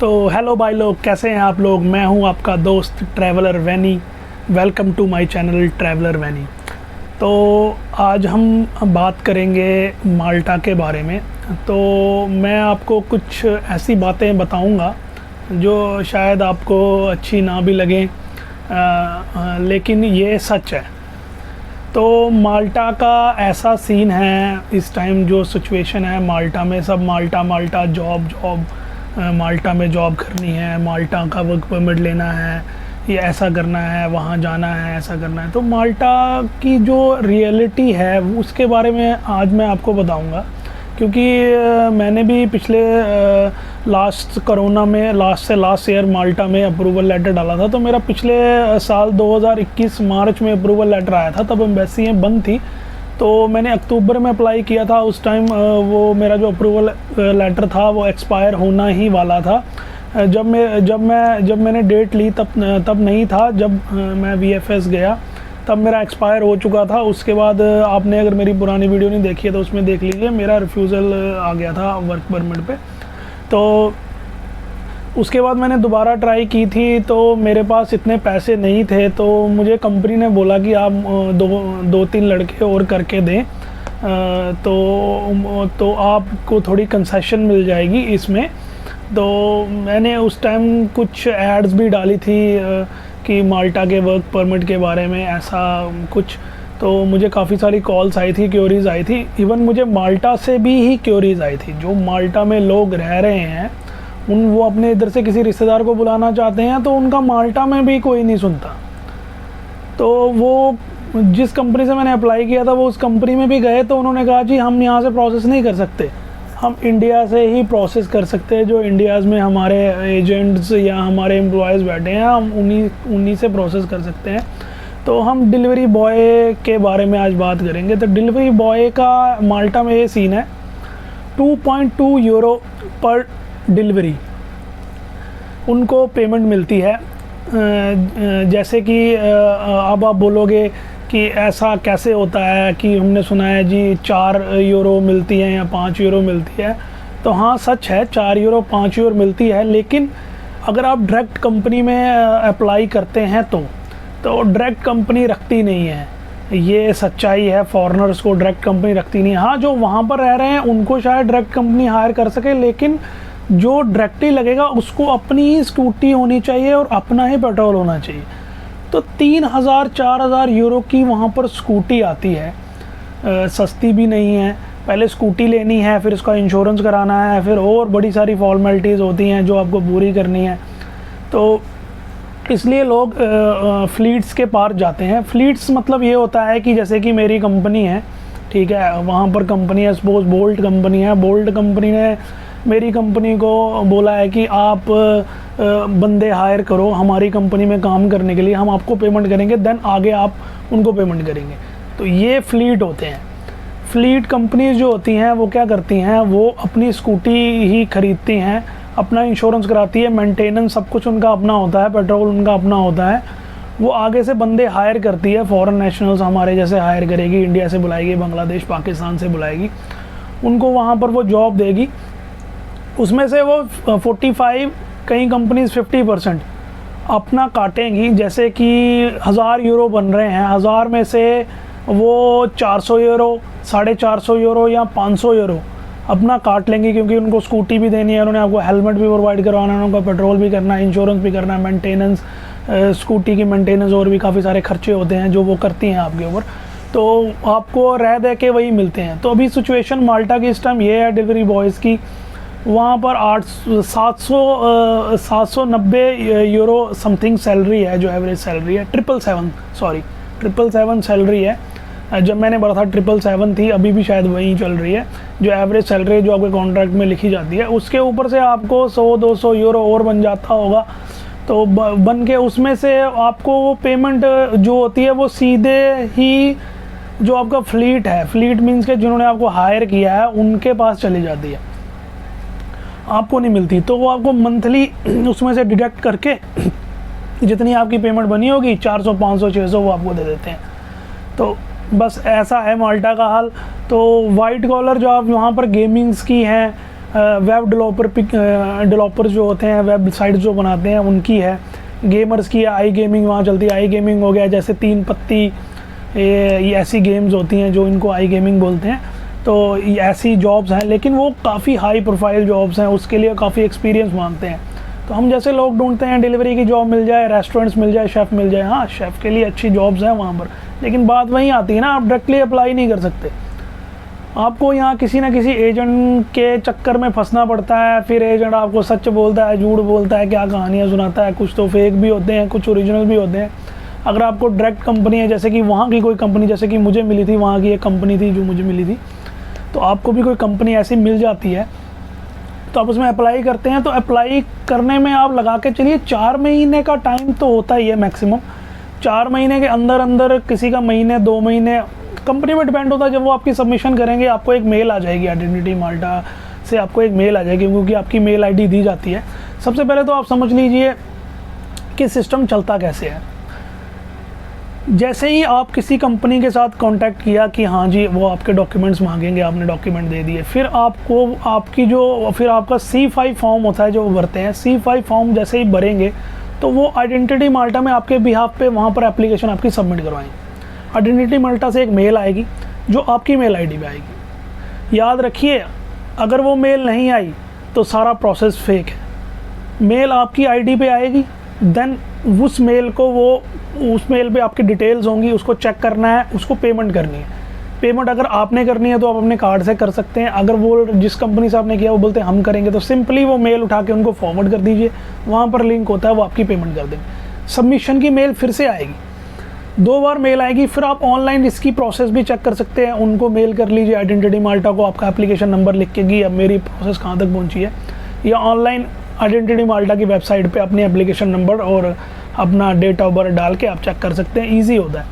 तो हेलो भाई लोग, कैसे हैं आप लोग। मैं हूं आपका दोस्त traveller Vani. Welcome to my channel traveller Vani. तो आज हम बात करेंगे माल्टा के बारे में। तो मैं आपको कुछ ऐसी बातें बताऊंगा जो शायद आपको अच्छी ना भी लगें, लेकिन ये सच है। तो माल्टा का ऐसा सीन है इस टाइम, जो सिचुएशन है माल्टा में, सब माल्टा जॉब माल्टा में जॉब करनी है, माल्टा का वर्क परमिट लेना है, ये ऐसा करना है, वहाँ जाना है, ऐसा करना है। तो माल्टा की जो रियलिटी है उसके बारे में आज मैं आपको बताऊंगा, क्योंकि मैंने भी पिछले लास्ट ईयर माल्टा में अप्रूवल लेटर डाला था। तो मेरा पिछले साल 2021 मार्च में अप्रूवल लेटर आया था, तब एम्बेसी बंद थी। तो मैंने अक्टूबर में अप्लाई किया था। उस टाइम वो मेरा जो अप्रूवल लेटर था वो एक्सपायर होना ही वाला था। जब मैंने डेट ली तब नहीं था। जब मैं VFS गया तब मेरा एक्सपायर हो चुका था। उसके बाद आपने अगर मेरी पुरानी वीडियो नहीं देखी है तो उसमें देख लीजिए, मेरा रिफ्यूज़ल आ गया था वर्क परमिट पे। तो उसके बाद मैंने दोबारा ट्राई की थी, तो मेरे पास इतने पैसे नहीं थे। तो मुझे कंपनी ने बोला कि आप दो तीन लड़के और करके दें, तो आपको थोड़ी कंसेशन मिल जाएगी इसमें। तो मैंने उस टाइम कुछ एड्स भी डाली थी कि माल्टा के वर्क परमिट के बारे में ऐसा कुछ। तो मुझे काफ़ी सारी कॉल्स आई थी, क्योरीज आई थी। इवन मुझे माल्टा से भी ही क्योरीज आई थी। जो माल्टा में लोग रह रहे हैं वो अपने इधर से किसी रिश्तेदार को बुलाना चाहते हैं, तो उनका माल्टा में भी कोई नहीं सुनता। तो वो जिस कंपनी से मैंने अप्लाई किया था वो उस कंपनी में भी गए, तो उन्होंने कहा जी हम यहाँ से प्रोसेस नहीं कर सकते, हम इंडिया से ही प्रोसेस कर सकते हैं। जो इंडियाज़ में हमारे एजेंट्स या हमारे एम्प्लॉयज़ बैठे हैं, हम उन्हीं से प्रोसेस कर सकते हैं। तो हम डिलीवरी बॉय के बारे में आज बात करेंगे। तो डिलीवरी बॉय का माल्टा में ये सीन है, 2.2 यूरो पर डिलीवरी उनको पेमेंट मिलती है। जैसे कि अब आप बोलोगे कि ऐसा कैसे होता है कि हमने सुना है जी 4 यूरो मिलती है या 5 यूरो मिलती है। तो हाँ, सच है, 4 यूरो 5 यूरो मिलती है। लेकिन अगर आप डायरेक्ट कंपनी में अप्लाई करते हैं तो डायरेक्ट कंपनी रखती नहीं है, ये सच्चाई है। फॉरेनर्स को डायरेक्ट कंपनी रखती नहीं है। हाँ, जो वहाँ पर रह रहे हैं उनको शायद डायरेक्ट कंपनी हायर कर सके, लेकिन जो डायरेक्टली लगेगा उसको अपनी ही स्कूटी होनी चाहिए और अपना ही पेट्रोल होना चाहिए। तो 3,000-4,000 यूरो की वहाँ पर स्कूटी आती है। सस्ती भी नहीं है। पहले स्कूटी लेनी है, फिर उसका इंश्योरेंस कराना है, फिर और बड़ी सारी फॉर्मेलिटीज़ होती हैं जो आपको पूरी करनी है। तो इसलिए लोग फ्लीट्स के पार जाते हैं। फ्लीट्स मतलब ये होता है कि जैसे कि मेरी कंपनी है, ठीक है, वहाँ पर कंपनी है, सपोज बोल्ट कंपनी है। बोल्ट कंपनी ने मेरी कंपनी को बोला है कि आप बंदे हायर करो हमारी कंपनी में काम करने के लिए, हम आपको पेमेंट करेंगे, देन आगे आप उनको पेमेंट करेंगे। तो ये फ्लीट होते हैं। फ्लीट कंपनीज जो होती हैं वो क्या करती हैं, वो अपनी स्कूटी ही खरीदती हैं, अपना इंश्योरेंस कराती है, मेंटेनेंस सब कुछ उनका अपना होता है, पेट्रोल उनका अपना होता है। वो आगे से बंदे हायर करती है, फॉरेन नेशनल्स हमारे जैसे हायर करेगी, इंडिया से बुलाएगी, बांग्लादेश पाकिस्तान से बुलाएगी, उनको वहाँ पर वो जॉब देगी। उसमें से वो 45, कई कंपनीज 50% अपना काटेंगी। जैसे कि 1000 यूरो बन रहे हैं, 1000 में से वो 400 यूरो, 450 यूरो या 500 यूरो अपना काट लेंगे, क्योंकि उनको स्कूटी भी देनी है, उन्होंने आपको हेलमेट भी प्रोवाइड करवाना है, उनका पेट्रोल भी करना है, इंश्योरेंस भी करना है, मेंटेनेंस, स्कूटी की मेंटेनेंस और भी काफ़ी सारे खर्चे होते हैं जो वो करती हैं आपके ऊपर। तो आपको रह दे के वही मिलते हैं। तो अभी सिचुएशन माल्टा की इस टाइम ये है डिलीवरी बॉयज़ की, वहाँ पर 790 यूरो समथिंग सैलरी है, जो एवरेज सैलरी है। 777 सैलरी है। जब मैंने बोला था 777 थी, अभी भी शायद वही चल रही है, जो एवरेज सैलरी जो आपके कॉन्ट्रैक्ट में लिखी जाती है। उसके ऊपर से आपको 100-200 यूरो और बन जाता होगा। तो बन के उसमें से आपको वो पेमेंट जो होती है वो सीधे ही जो आपका फ्लीट है, फ्लीट मीन्स के जिन्होंने आपको हायर किया है उनके पास चली जाती है, आपको नहीं मिलती। तो वो आपको मंथली उसमें से डिडक्ट करके जितनी आपकी पेमेंट बनी होगी 400, 500, 600 वो आपको दे देते हैं। तो बस ऐसा है माल्टा का हाल। तो वाइट कॉलर जॉब वहाँ पर गेमिंग्स की हैं, वेब डेवलपर्स जो होते हैं, वेबसाइट जो बनाते हैं उनकी है। गेमर्स की आई गेमिंग वहाँ चलती है। आई गेमिंग हो गया जैसे 3 पत्ती, ये ऐसी गेम्स होती हैं जो इनको आई गेमिंग बोलते हैं। तो ये ऐसी जॉब्स हैं, लेकिन वो काफ़ी हाई प्रोफाइल जॉब्स हैं, उसके लिए काफ़ी एक्सपीरियंस मांगते हैं। तो हम जैसे लोग ढूंढते हैं डिलीवरी की जॉब मिल जाए, रेस्टोरेंट्स मिल जाए, शेफ़ मिल जाए, हाँ शेफ़ के लिए अच्छी जॉब्स हैं वहाँ पर, लेकिन बात वहीं आती है ना, आप डायरेक्टली अप्लाई नहीं कर सकते। आपको यहाँ किसी ना किसी एजेंट के चक्कर में फंसना पड़ता है। फिर एजेंट आपको सच बोलता है, झूठ बोलता है, क्या कहानियाँ सुनाता है, कुछ तो फेक भी होते हैं, कुछ ओरिजिनल भी होते हैं। अगर आपको डायरेक्ट कंपनी है, जैसे कि वहाँ की कोई कंपनी, जैसे कि मुझे मिली थी, वहाँ की एक कंपनी थी जो मुझे मिली थी, तो आपको भी कोई कंपनी ऐसी मिल जाती है तो आप उसमें अप्लाई करते हैं। तो अप्लाई करने में आप लगा के चलिए 4 महीने का टाइम तो होता ही है मैक्सिमम। 4 महीने के अंदर अंदर, किसी का महीने 2 महीने, कंपनी में डिपेंड होता है। जब वो आपकी सबमिशन करेंगे आपको एक मेल आ जाएगी, आइडेंटिटी माल्टा से आपको एक मेल आ जाएगी, क्योंकि आपकी मेल आईडी दी जाती है। सबसे पहले तो आप समझ लीजिए कि सिस्टम चलता कैसे है। जैसे ही आप किसी कंपनी के साथ कांटेक्ट किया कि हाँ जी वो आपके डॉक्यूमेंट्स मांगेंगे, आपने डॉक्यूमेंट दे दिए, फिर आपको फिर आपका C5 फॉर्म होता है जो वो भरते हैं। C5 फॉर्म जैसे ही भरेंगे तो वो आइडेंटिटी माल्टा में आपके बिहाफ पे वहाँ पर एप्लीकेशन आपकी सबमिट करवाएंगे। आइडेंटिटी माल्टा से एक मेल आएगी जो आपकी मेल आईडी पे आएगी। याद रखिए, अगर वो मेल नहीं आई तो सारा प्रोसेस फेक है। मेल आपकी आईडी पे आएगी, देन उस मेल पे आपकी डिटेल्स होंगी, उसको चेक करना है, उसको पेमेंट करनी है। पेमेंट अगर आपने करनी है तो आप अपने कार्ड से कर सकते हैं। अगर वो जिस कंपनी से आपने किया वो बोलते हैं हम करेंगे, तो सिंपली वो मेल उठा के उनको फॉरवर्ड कर दीजिए, वहाँ पर लिंक होता है, वो आपकी पेमेंट कर देंगे। सबमिशन की मेल फिर से आएगी, 2 बार मेल आएगी। फिर आप ऑनलाइन इसकी प्रोसेस भी चेक कर सकते हैं। उनको मेल कर लीजिए आइडेंटिटी माल्टा को, आपका एप्लीकेशन नंबर लिख के कि अब मेरी प्रोसेस कहाँ तक पहुँची है, या ऑनलाइन आइडेंटिटी माल्टा की वेबसाइट पे अपनी एप्लीकेशन नंबर और अपना डेट ऑफ बर्थ डाल के आप चेक कर सकते हैं। ईजी होता है,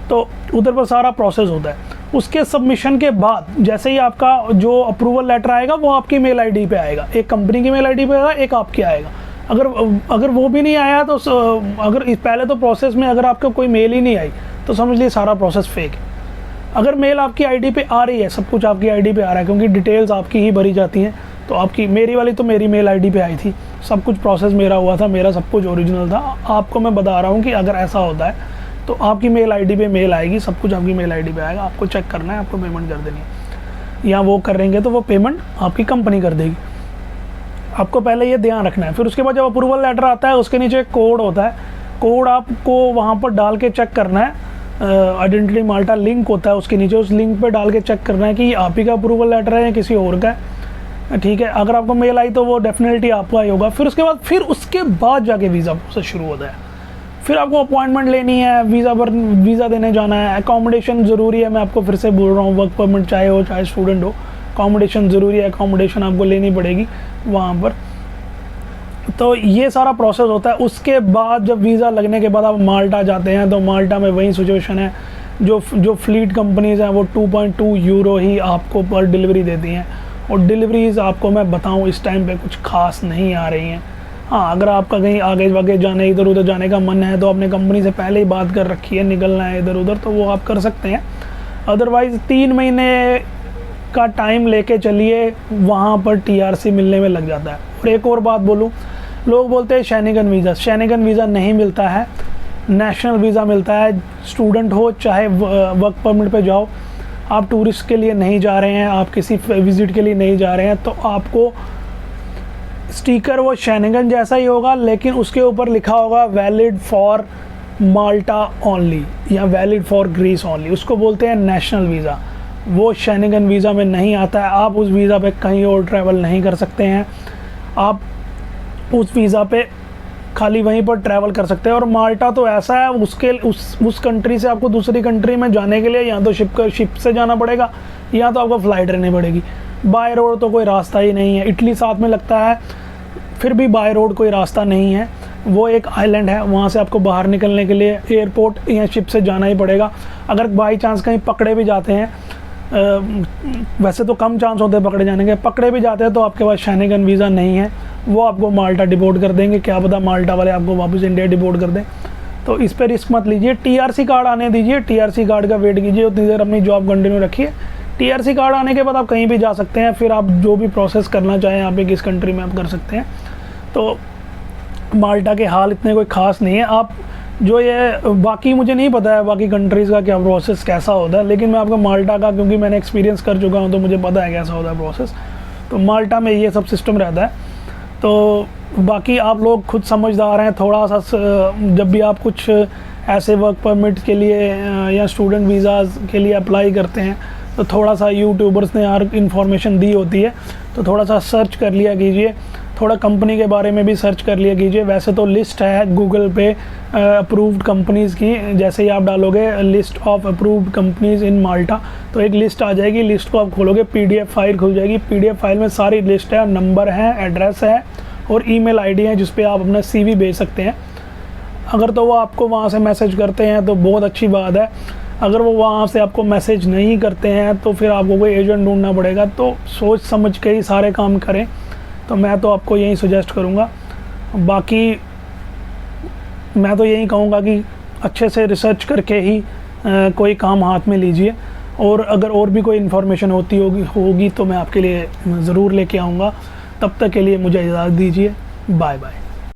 तो उधर पर सारा प्रोसेस होता है। उसके सबमिशन के बाद जैसे ही आपका जो अप्रूवल लेटर आएगा वो आपकी मेल आईडी पे आएगा, एक कंपनी की मेल आईडी पे आएगा, एक आपकी आएगा। अगर वो भी नहीं आया तो पहले तो प्रोसेस में अगर आपको कोई मेल ही नहीं आई तो समझ लीजिए सारा प्रोसेस फेक है। अगर मेल आपकी आईडी पे आ रही है, सब कुछ आपकी आईडी पे आ रहा है, क्योंकि डिटेल्स आपकी ही भरी जाती हैं, तो आपकी मेरी वाली तो मेरी मेल आईडी पे आई थी, सब कुछ प्रोसेस मेरा हुआ था, मेरा सब कुछ ओरिजिनल था। आपको मैं बता रहा हूँ कि अगर ऐसा होता है तो आपकी मेल आईडी पे मेल आएगी, सब कुछ आपकी मेल आईडी पे आएगा, आपको चेक करना है, आपको पेमेंट कर देनी है, या वो करेंगे तो वो पेमेंट आपकी कंपनी कर देगी। आपको पहले ये ध्यान रखना है। फिर उसके बाद जब अप्रूवल लेटर आता है उसके नीचे एक कोड होता है, कोड आपको वहाँ पर डाल के चेक करना है। आइडेंटिटी माल्टा लिंक होता है उसके नीचे, उस लिंक पे डाल के चेक करना है कि आप ही का अप्रूवल लेटर है या किसी और का है। ठीक है, अगर आपको मेल आई तो वो डेफिनेटली आपका ही होगा। फिर उसके बाद जाके वीज़ा प्रोसेस शुरू होता है। फिर आपको अपॉइंटमेंट लेनी है, वीज़ा देने जाना है। अकोमोडेशन ज़रूरी है, मैं आपको फिर से बोल रहा हूँ, वर्क परमिट चाहे हो चाहे स्टूडेंट हो, अकोमोडेशन ज़रूरी है, अकोमोडेशन आपको लेनी पड़ेगी वहाँ पर। तो ये सारा प्रोसेस होता है। उसके बाद जब वीज़ा लगने के बाद आप माल्टा जाते हैं तो माल्टा में वही सिचुएशन है, जो फ्लीट कंपनीज़ हैं वो 2.2 यूरो ही आपको पर डिलीवरी देती हैं, और डिलीवरीज़ आपको मैं बताऊं इस टाइम पे कुछ खास नहीं आ रही हैं। हाँ, अगर आपका कहीं आगे वागे जाने, इधर उधर जाने का मन है तो अपने कंपनी से पहले ही बात कर रखी है, निकलना है इधर उधर, तो वो आप कर सकते हैं। अदरवाइज़ 3 महीने का टाइम लेके चलिए, वहाँ पर TRC मिलने में लग जाता है। और एक और बात बोलूँ, लोग बोलते हैं शेनिगन वीज़ा नहीं मिलता है, नेशनल वीज़ा मिलता है। स्टूडेंट हो चाहे वर्क परमिट पे जाओ, आप टूरिस्ट के लिए नहीं जा रहे हैं, आप किसी विज़िट के लिए नहीं जा रहे हैं, तो आपको स्टिकर वो शेनिगन जैसा ही होगा, लेकिन उसके ऊपर लिखा होगा वैलिड फॉर माल्टा ओनली या वैलिड फॉर ग्रीस ओनली। उसको बोलते हैं नेशनल वीज़ा। वो शेनिगन वीज़ा में नहीं आता है। आप उस वीज़ा पे कहीं और ट्रैवल नहीं कर सकते हैं, आप उस वीज़ा पे खाली वहीं पर ट्रैवल कर सकते हैं। और माल्टा तो ऐसा है, उस कंट्री से आपको दूसरी कंट्री में जाने के लिए या तो शिप से जाना पड़ेगा या तो आपको फ़्लाइट रहनी पड़ेगी। बाय रोड तो कोई रास्ता ही नहीं है। इटली साथ में लगता है, फिर भी बाय रोड कोई रास्ता नहीं है। वो एक आइलैंड है, वहाँ से आपको बाहर निकलने के लिए एयरपोर्ट या शिप से जाना ही पड़ेगा। अगर बाई चांस कहीं पकड़े भी जाते हैं, वैसे तो कम चांस होते हैं पकड़े जाने के, पकड़े भी जाते हैं तो आपके पास शेनिगन वीज़ा नहीं है, वो आपको माल्टा डिपोर्ट कर देंगे। क्या पता माल्टा वाले आपको वापस इंडिया डिपोर्ट कर दें, तो इस पर रिस्क मत लीजिए। TRC कार्ड आने दीजिए, TRC कार्ड का वेट कीजिए, उतनी देर अपनी जॉब कंटिन्यू रखिए, TRC कार्ड आने के बाद आप कहीं भी जा सकते हैं, फिर आप जो भी प्रोसेस करना चाहें यहाँ पे किस कंट्री में आप कर सकते हैं। तो माल्टा के हाल इतने कोई ख़ास नहीं है। आप जो ये बाकी मुझे नहीं पता है बाकी कंट्रीज़ का क्या प्रोसेस कैसा होता है, लेकिन मैं आपको माल्टा का, क्योंकि मैंने एक्सपीरियंस कर चुका हूँ तो मुझे पता है कैसा होता है प्रोसेस। तो माल्टा में ये सब सिस्टम रहता है। तो बाकी आप लोग खुद समझदार हैं, थोड़ा सा जब भी आप कुछ ऐसे वर्क परमिट के लिए या स्टूडेंट वीज़ाज़ के लिए अप्लाई करते हैं तो थोड़ा सा यूट्यूबर्स ने यार इन्फॉर्मेशन दी होती है, तो थोड़ा सा सर्च कर लिया कीजिए, थोड़ा कंपनी के बारे में भी सर्च कर लिया कीजिए। वैसे तो लिस्ट है गूगल पे अप्रूव्ड कंपनीज़ की, जैसे ही आप डालोगे list of approved companies in Malta तो एक लिस्ट आ जाएगी। लिस्ट को आप खोलोगे, PDF फाइल खुल जाएगी। PDF फाइल में सारी लिस्ट है, नंबर है, एड्रेस है और ईमेल आईडी है जिस पे आप अपना CV भेज सकते हैं। अगर तो वो आपको वहाँ से मैसेज करते हैं तो बहुत अच्छी बात है, अगर वो वहाँ से आपको मैसेज नहीं करते हैं तो फिर आपको कोई एजेंट ढूंढना पड़ेगा। तो सोच समझ के ही सारे काम करें, तो मैं तो आपको यही सजेस्ट करूँगा। बाकी मैं तो यही कहूँगा कि अच्छे से रिसर्च करके ही कोई काम हाथ में लीजिए, और अगर और भी कोई इन्फॉर्मेशन होगी तो मैं आपके लिए ज़रूर लेके आऊँगा। तब तक के लिए मुझे इजाज़त दीजिए, बाय बाय।